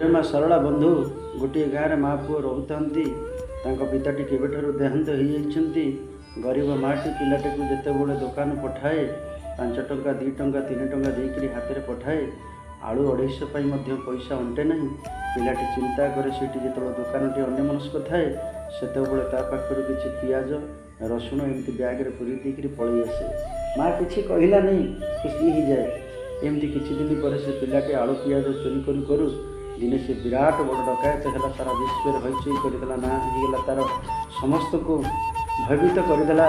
ମା ସରଳା ବନ୍ଧୁ ଗୋଟିଏ ଗାଁରେ ମା ପୁଅ ରହୁଥାନ୍ତି। ତାଙ୍କ ପିତାଟି କେବେଠାରୁ ଦେହାନ୍ତ ହୋଇଯାଇଛନ୍ତି। ଗରିବ ମାଟି ପିଲାଟିକୁ ଯେତେବେଳେ ଦୋକାନ ପଠାଏ 5 ଟଙ୍କା 2 ଟଙ୍କା 3 ଟଙ୍କା ଦେଇକରି ହାତରେ ପଠାଏ। ଆଳୁ 250 ପାଇଁ ମଧ୍ୟ ପଇସା ଅଣ୍ଟେ ନାହିଁ। ପିଲାଟି ଚିନ୍ତା କରେ ସେଠି ଯେତେବେଳେ ଦୋକାନଟି ଅନ୍ୟମନସ୍କ ଥାଏ ସେତେବେଳେ ତା ପାଖରୁ କିଛି ପିଆଜ ରସୁଣ ଏମିତି ବ୍ୟାଗରେ ପୁରେଇ ଦେଇକରି ପଳେଇ ଆସେ। ମା କିଛି କହିଲା ନାହିଁ, ଖୁସି ହେଇଯାଏ। ଏମିତି କିଛି ଦିନ ପରେ ସେ ପିଲାଟି ଆଳୁ ପିଆଜ ଚୋରି କରୁ କରୁ ଦିନେ ସେ ବିରାଟ ବଡ଼ ଡକାୟତ ହେଲା। ସାରା ବିଶ୍ୱରେ ହଇଚଇ କରିଦେଲା, ନାଁ ହେଇଗଲା ତାର, ସମସ୍ତଙ୍କୁ ଭୟଭୀତ କରିଦେଲା।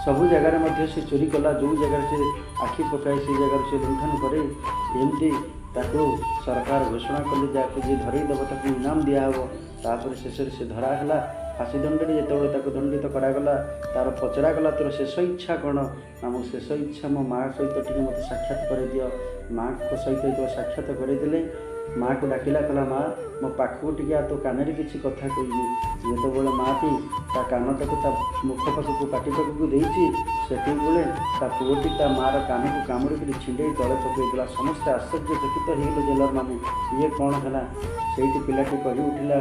ସବୁ ଜାଗାରେ ମଧ୍ୟ ସେ ଚୋରି କଲା, ଯେଉଁ ଜାଗାରେ ସେ ଆଖି ପକାଏ ସେଇ ଜାଗାରେ ସେ ଲୁଣ୍ଠନ କରେ। ଏମିତି ତାକୁ ସରକାର ଘୋଷଣା କଲେ ଯାହାକୁ ଯିଏ ଧରେଇ ଦେବ ତାକୁ ଇନାମ ଦିଆହେବ। ତାପରେ ଶେଷରେ ସେ ଧରା ହେଲା। ଫାଶୀ ଦଣ୍ଡରେ ଯେତେବେଳେ ତାକୁ ଦଣ୍ଡିତ କରାଗଲା, ତାର ପଚରାଗଲା ତୋର ଶେଷ ଇଚ୍ଛା କ'ଣ? ନା ମୋ ଶେଷ ଇଚ୍ଛା ମୋ ମାଆ ସହିତ ଟିକେ ମୋତେ ସାକ୍ଷାତ କରେଇଦିଅ। ମାଆଙ୍କ ସହିତ ଯେତେବେଳେ ସାକ୍ଷାତ କରେଇଦେଲେ, ମାଆକୁ ଡାକିଲା, କହିଲା ମା ମୋ ପାଖକୁ ଟିକେ ତୋ କାନରେ କିଛି କଥା କହିବି। ଯେତେବେଳେ ମାଆଟି ତା କାନଟାକୁ ତା ମୁଖ ପାଖକୁ ପାଟି ପାଖକୁ ଦେଇଛି, ସେତିକିବେଳେ ତା ପୁଅଟି ତା ମାଆର କାନକୁ କାମୁଡ଼ିକରି ଛିଣ୍ଡେଇ ତଳେ ପକାଇଦେଲା। ସମସ୍ତେ ଆଶ୍ଚର୍ଯ୍ୟଚକିତ ହେଇଗଲେ ଜେଲର ମାନେ, ଇଏ କ'ଣ ହେଲା? ସେଇଠି ପିଲାଟି କହି ଉଠିଲା,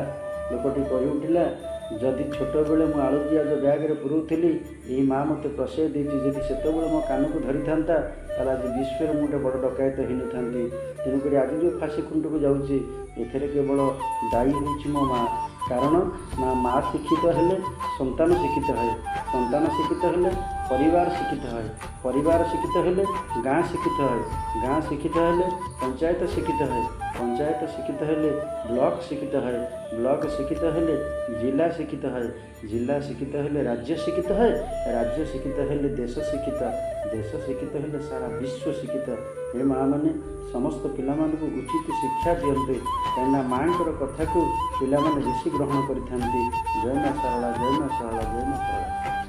ଲୋକଟି କହି ଉଠିଲା, ଯଦି ଛୋଟବେଳେ ମୁଁ ଆଳୁ ପିଆଜ ବ୍ୟାଗରେ ପୁରଉଥିଲି, ଏଇ ମା ମୋତେ ପ୍ରଶୟ ଦେଇଛି। ଯଦି ସେତେବେଳେ ମୋ କାନକୁ ଧରିଥାନ୍ତା ତାହେଲେ ଆଜି ବିଶ୍ୱରେ ମୁଁ ଗୋଟେ ବଡ଼ ଡକାୟତ ହେଇନଥାନ୍ତି। ତେଣୁକରି ଆଜି ଯେଉଁ ଫାଶୀ ଖୁଣ୍ଟକୁ ଯାଉଛି ଏଥିରେ କେବଳ ଦାୟୀ ହେଉଛି ମୋ ମା। କାରଣ ନା ମା ଶିକ୍ଷିତ ହେଲେ ସନ୍ତାନ ଶିକ୍ଷିତ ହୁଏ, ସନ୍ତାନ ଶିକ୍ଷିତ ହେଲେ ପରିବାର ଶିକ୍ଷିତ ହୁଏ, ପରିବାର ଶିକ୍ଷିତ ହେଲେ ଗାଁ ଶିକ୍ଷିତ ହୁଏ, ଗାଁ ଶିକ୍ଷିତ ହେଲେ ପଞ୍ଚାୟତ ଶିକ୍ଷିତ ହୁଏ, ପଞ୍ଚାୟତ ଶିକ୍ଷିତ ହେଲେ ବ୍ଲକ ଶିକ୍ଷିତ ହୁଏ, ବ୍ଲକ ଶିକ୍ଷିତ ହେଲେ ଜିଲ୍ଲା ଶିକ୍ଷିତ ହୁଏ, ଜିଲ୍ଲା ଶିକ୍ଷିତ ହେଲେ ରାଜ୍ୟ ଶିକ୍ଷିତ ହୁଏ, ରାଜ୍ୟ ଶିକ୍ଷିତ ହେଲେ ଦେଶ ଶିକ୍ଷିତ, ଦେଶ ଶିକ୍ଷିତ ହେଲେ ସାରା ବିଶ୍ୱ ଶିକ୍ଷିତ। ଏ ମାଆମାନେ ସମସ୍ତ ପିଲାମାନଙ୍କୁ ଉଚିତ ଶିକ୍ଷା ଦିଅନ୍ତେ, କାହିଁକିନା ମାଆଙ୍କର କଥାକୁ ପିଲାମାନେ ବେଶୀ ଗ୍ରହଣ କରିଥାନ୍ତି। ଜୟ ମା ଶାରଳା, ଜୟ ମା ଶାରଳା, ଜୟ ମା ଶାରଳା।